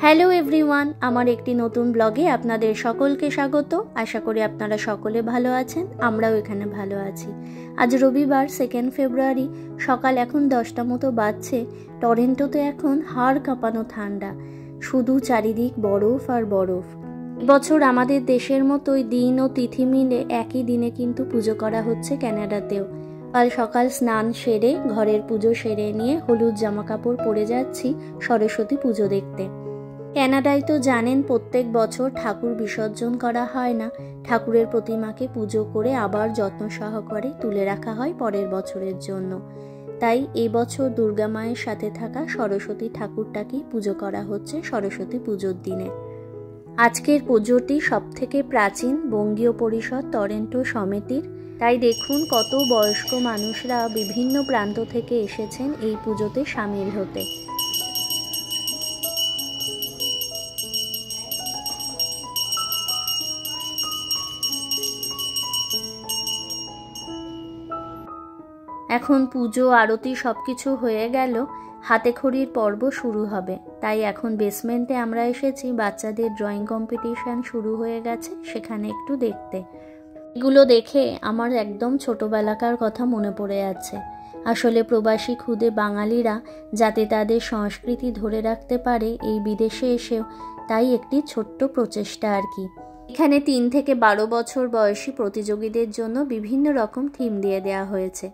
Hello everyone, আমার একটি নতুন ব্লগে আপনাদের সকলকে স্বাগত। আশা করি আপনারা সকলে ভালো আছেন, আমরাও এখানে ভালো আছি। আজ রবিবার 2 ফেব্রুয়ারি, সকাল এখন 10টা মতো বাজছে। টরন্টোতে এখন হাড় কাঁপানো ঠান্ডা, শুধু চারিদিক বরফ আর বরফ। এবছর আমাদের দেশের মতোই দিন ও তিথি মিলে একই দিনে কিন্তু পুজো করা হচ্ছে ক্যানাডাতেও। কাল সকাল স্নান সেরে ঘরের পুজো সেরে নিয়ে হলুদ জামা কাপড় পরে যাচ্ছি সরস্বতী পুজো দেখতে। ক্যানাডায় তো জানেন প্রত্যেক বছর ঠাকুর বিসর্জন করা হয় না, ঠাকুরের প্রতিমাকে পুজো করে আবার যত্ন সহকারে তুলে রাখা হয় পরের বছরের জন্য। তাই এই বছর দুর্গা মায়ের সাথে থাকা সরস্বতী ঠাকুরটাকেই পুজো করা হচ্ছে সরস্বতী পুজোর দিনে। আজকের পুজোটি সবথেকে প্রাচীন বঙ্গীয় পরিষদ টরন্টো সমিতির, তাই দেখুন কত বয়স্ক মানুষরা বিভিন্ন প্রান্ত থেকে এসেছেন এই পুজোতে সামিল হতে। এখন পুজো আরতি সবকিছু হয়ে গেল, হাতে খড়ির পর্ব শুরু হবে। তাই এখন বেসমেন্টে আমরা এসেছি, বাচ্চাদের ড্রয়িং কম্পিটিশন শুরু হয়ে গেছে, সেখানে একটু দেখতে। এগুলো দেখে আমার একদম ছোটবেলাকার কথা মনে পড়ে যাচ্ছে। আসলে প্রবাসী খুদে বাঙালিরা যাতে তাদের সংস্কৃতি ধরে রাখতে পারে এই বিদেশে এসেও, তাই একটি ছোট্ট প্রচেষ্টা আর কি। এখানে 3 থেকে 12 বছর বয়সী প্রতিযোগীদের জন্য বিভিন্ন রকম থিম দিয়ে দেওয়া হয়েছে।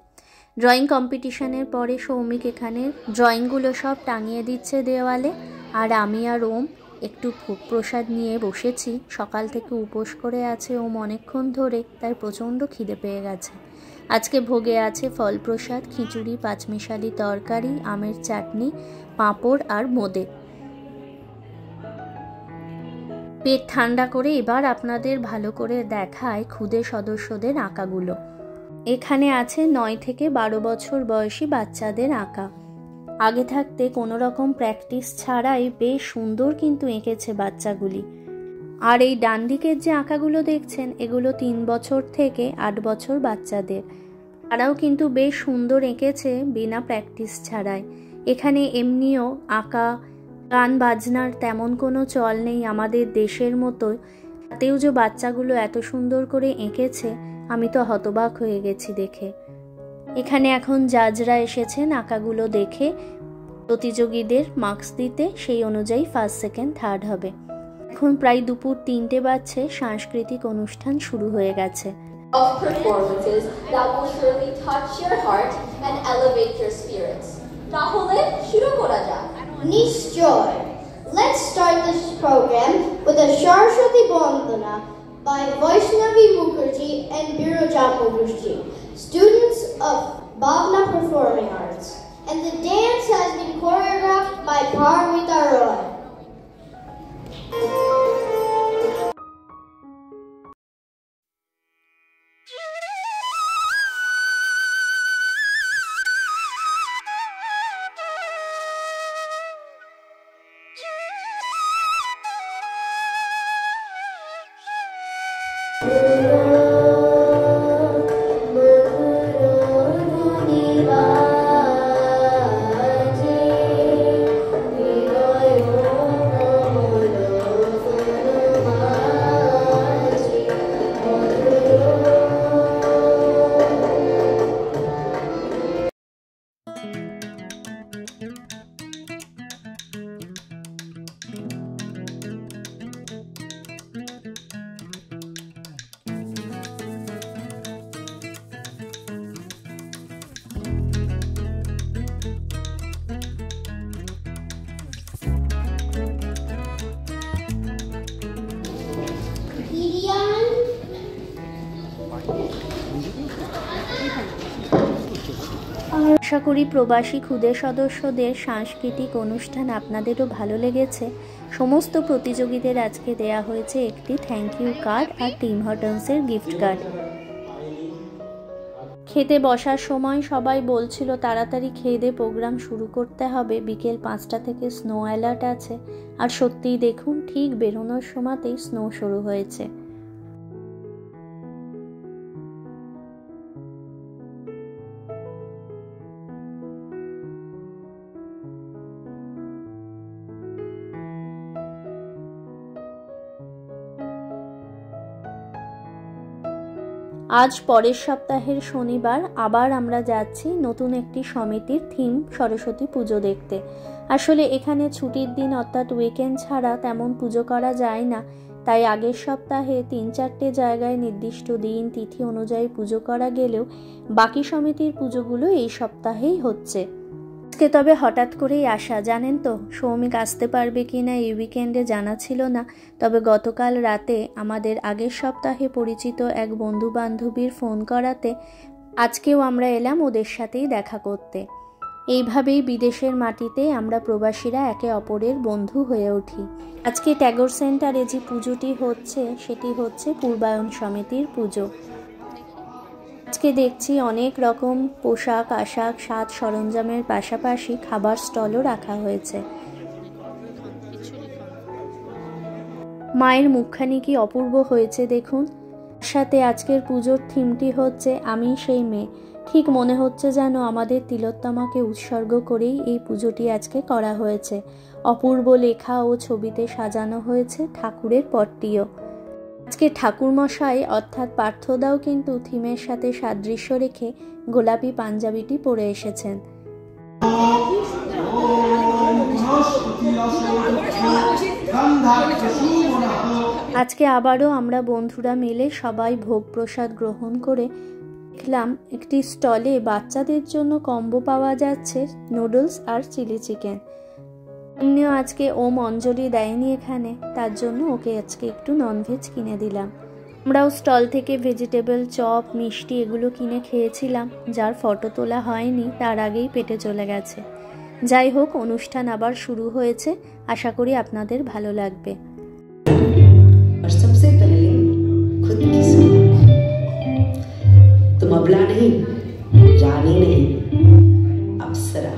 ড্রয়িং কম্পিটিশনের পরে সৌমিক এখানে ড্রয়িংগুলো সব টাঙিয়ে দিচ্ছে দেওয়ালে, আর আমি আর ওম একটু ভোগ প্রসাদ নিয়ে বসেছি। সকাল থেকে উপোস করে আছে ওম অনেকক্ষণ ধরে, তাই প্রচণ্ড খিদে পেয়ে গেছে। আজকে ভোগে আছে ফল প্রসাদ, খিচুড়ি, পাঁচমিশালি তরকারি, আমের চাটনি, পাঁপড় আর মোদে। পেট ঠান্ডা করে এবার আপনাদের ভালো করে দেখায় খুদে সদস্যদের আঁকাগুলো। এখানে আছে 9 থেকে 12 বছর বয়সী বাচ্চাদের আঁকা। আগে থাকতে কোনো রকম প্র্যাকটিস ছাড়াই বেশ সুন্দর কিন্তু এঁকেছে বাচ্চাগুলি। আর এই ডান দিকের যে আঁকাগুলো দেখছেন, এগুলো 3 বছর থেকে 8 বছর বাচ্চাদের। তারাও কিন্তু বেশ সুন্দর এঁকেছে বিনা প্র্যাকটিস ছাড়াই। এখানে এমনিও আঁকা, গান বাজনার তেমন কোনো চল নেই আমাদের দেশের মতোই, তাতেও যে বাচ্চাগুলো এত সুন্দর করে এঁকেছে, আমি তো হতবাক হয়ে গেছি দেখে। এখানে এখন জাজরা এসেছেন আঁকাগুলো দেখে প্রতিযোগীদের মার্কস দিতে, সেই অনুযায়ী ফার্স্ট, সেকেন্ড, থার্ড হবে। এখন প্রায় দুপুর 3টে বাজছে, সাংস্কৃতিক অনুষ্ঠান শুরু হয়ে গেছে। Of performances that will surely touch your heart and elevate your spirits. তাহলে শুরু করা যাক। নিশ্চয়। Let's start this program with a Saraswati Bandana by Vaishnavi Mukherjee and Biroja Mukherjee, students of Bhavna Performing Arts. And the dance has been choreographed by Paramita Roy. আশা করি প্রবাসী খুদে সদস্যদের সাংস্কৃতিক অনুষ্ঠান আপনাদেরও ভালো লেগেছে। সমস্ত প্রতিযোগীদের আজকে দেয়া হয়েছে একটি থ্যাংক ইউ কার্ড আর টিম হর্টনসের গিফট কার্ড। খেতে বসার সময় সবাই বলছিল তাড়াতাড়ি খেয়ে দিয়ে প্রোগ্রাম শুরু করতে হবে, বিকেল 5টা থেকে স্নো অ্যালার্ট আছে। আর সত্যিই দেখুন, ঠিক বেরোনোর সময়তেই স্নো শুরু হয়েছে। আজ পরের সপ্তাহের শনিবার আবার আমরা যাচ্ছি নতুন একটি সমিতির থিম সরস্বতী পুজো দেখতে। আসলে এখানে ছুটির দিন অর্থাৎ উইকেন্ড ছাড়া তেমন পুজো করা যায় না, তাই আগের সপ্তাহে 3-4টে জায়গায় নির্দিষ্ট দিন তিথি অনুযায়ী পুজো করা গেলেও বাকি সমিতির পুজোগুলো এই সপ্তাহেই হচ্ছে। আজকে তবে হঠাৎ করেই আসা, জানেন তো সৌমিক আসতে পারবে কি না এই উইকেন্ডে জানা ছিল না, তবে গতকাল রাতে আমাদের আগের সপ্তাহে পরিচিত এক বন্ধু বান্ধবীর ফোন করাতে আজকেও আমরা এলাম ওদের সাথেই দেখা করতে। এইভাবেই বিদেশের মাটিতে আমরা প্রবাসীরা একে অপরের বন্ধু হয়ে উঠি। আজকে ট্যাগর সেন্টারে যে পুজোটি হচ্ছে সেটি হচ্ছে পূর্বায়ন সমিতির পুজো। আজকে দেখছি অনেক রকম পোশাক আশাক সাজ সরঞ্জামের পাশাপাশি খাবার স্টলও রাখা হয়েছে। মায়ের মুখখানি কি অপূর্ব হয়েছে দেখুন। সাথে আজকের পুজোর থিমটি হচ্ছে আমি সেই মেয়ে। ঠিক মনে হচ্ছে যেন আমাদের তিলোত্তমাকে উৎসর্গ করেই এই পুজোটি আজকে করা হয়েছে। অপূর্ব লেখা ও ছবিতে সাজানো হয়েছে ঠাকুরের পটটিও। আজকে ঠাকুরমশাই অর্থাৎ পার্থদাও কিন্তু থিমের সাথে সাদৃশ্য রেখে গোলাপি পাঞ্জাবিটি পরে এসেছেন। আজকে আবারও আমরা বন্ধুরা মিলে সবাই ভোগ প্রসাদ গ্রহণ করে দেখলাম একটি স্টলে বাচ্চাদের জন্য কম্বো পাওয়া যাচ্ছে, নুডলস আর চিলি চিকেন। এমনিও আজকে ওম অঞ্জলি দেয়নি এখানে, তার জন্য ওকে আজকে একটু ননভেজ কিনে দিলাম। আমরাও স্টল থেকে ভেজিটেবল চপ মিষ্টি এগুলো কিনে খেয়েছিলাম, যার ফটো তোলা হয়নি, তার আগেই পেটে চলে গেছে। যাই হোক, অনুষ্ঠান আবার শুরু হয়েছে, আশা করি আপনাদের ভালো লাগবে। तुम अबला नहीं, रानी नहीं, अप्सरा।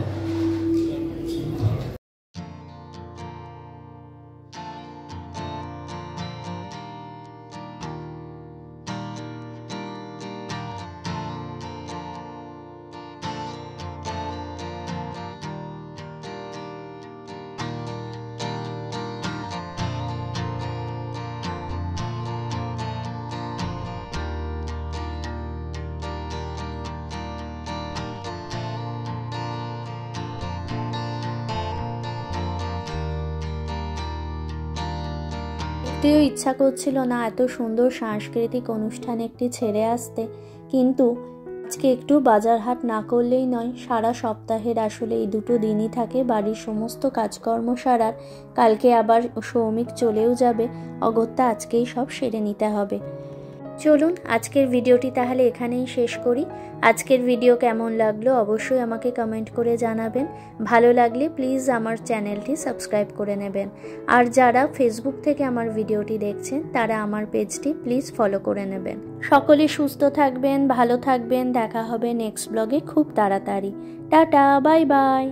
দেখতেও ইচ্ছা করছিল না এত সুন্দর সাংস্কৃতিক অনুষ্ঠান একটি ছেড়ে আসতে, কিন্তু আজকে একটু বাজার হাট না করলেই নয়। সারা সপ্তাহের আসলে এই দুটো দিনই থাকে বাড়ির সমস্ত কাজকর্ম সারার। কালকে আবার সৌমিক চলেও যাবে, অগত্যা আজকেই সব সেরে নিতে হবে। চলুন আজকের ভিডিওটি তাহলে এখানেই শেষ করি। আজকের ভিডিও কেমন লাগলো অবশ্যই আমাকে কমেন্ট করে জানাবেন। ভালো লাগলে প্লিজ আমার চ্যানেলটি সাবস্ক্রাইব করে নেবেন। আর যারা ফেসবুক থেকে আমার ভিডিওটি দেখছেন তারা আমার পেজটি প্লিজ ফলো করে নেবেন। সকলে সুস্থ থাকবেন, ভালো থাকবেন। দেখা হবে নেক্সট ব্লগে খুব তাড়াতাড়ি। Tata, bye bye.